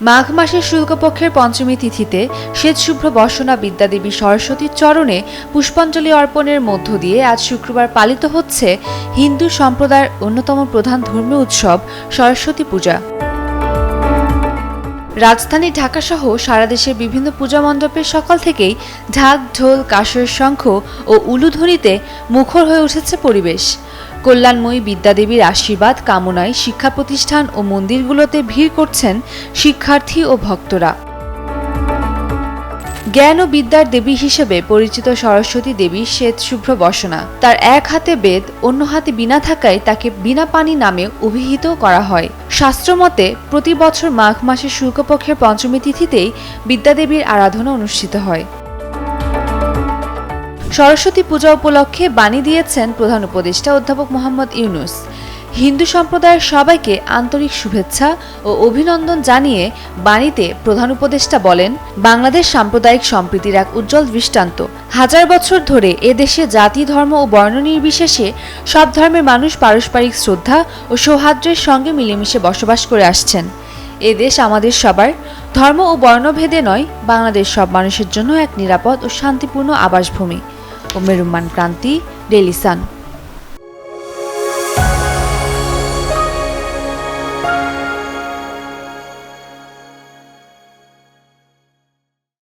মাঘ মাসের শুক্লপক্ষের পঞ্চমী তিথিতে শ্বেতশুভ্র বর্ষণা বিদ্যাদেবী সরস্বতীর চরণে পুষ্পাঞ্জলি অর্পণের মধ্য দিয়ে আজ শুক্রবার পালিত হচ্ছে হিন্দু সম্প্রদায়ের অন্যতম প্রধান ধর্মীয় উৎসব সরস্বতী পূজা। রাজধানী ঢাকাসহ সারা দেশের বিভিন্ন পূজা মণ্ডপের সকাল থেকেই ঢাক ঢোল কাঁসর শঙ্খ ও উলুধ্বনিতে মুখর হয়ে উঠেছে পরিবেশ। কল্যাণময়ী বিদ্যাদেবীর আশীর্বাদ কামনায় শিক্ষা প্রতিষ্ঠান ও মন্দিরগুলোতে ভিড় করছেন শিক্ষার্থী ও ভক্তরা। জ্ঞান ও বিদ্যার দেবী হিসেবে পরিচিত সরস্বতী দেবীর শ্বেতশুভ্র বসনা, তার এক হাতে বেদ অন্য হাতে বীণা থাকায় তাকে বীণাপাণি নামে অভিহিত করা হয়। শাস্ত্রমতে প্রতি বছর মাঘ মাসের শুক্লপক্ষের পঞ্চমী তিথিতেই বিদ্যাদেবীর আরাধনা অনুষ্ঠিত হয়। সরস্বতী পূজা উপলক্ষে বাণী দিয়েছেন প্রধান উপদেষ্টা অধ্যাপক মোহাম্মদ ইউনুস। হিন্দু সম্প্রদায়ের সবাইকে আন্তরিক শুভেচ্ছা ও অভিনন্দন জানিয়ে বাণীতে প্রধান উপদেষ্টা বলেন, বাংলাদেশ সাম্প্রদায়িক সম্প্রীতির এক উজ্জ্বল দৃষ্টান্ত। হাজার বছর ধরে এদেশে জাতি ধর্ম ও বর্ণ নির্বিশেষে সব ধর্মের মানুষ পারস্পরিক শ্রদ্ধা ও সৌহার্দ্যের সঙ্গে মিলেমিশে বসবাস করে আসছেন। এদেশ আমাদের সবার, ধর্ম ও বর্ণভেদে নয়, বাংলাদেশ সব মানুষের জন্য এক নিরাপদ ও শান্তিপূর্ণ আবাসভূমি। মেরুমান ক্রান্তি, ডেইলি সান।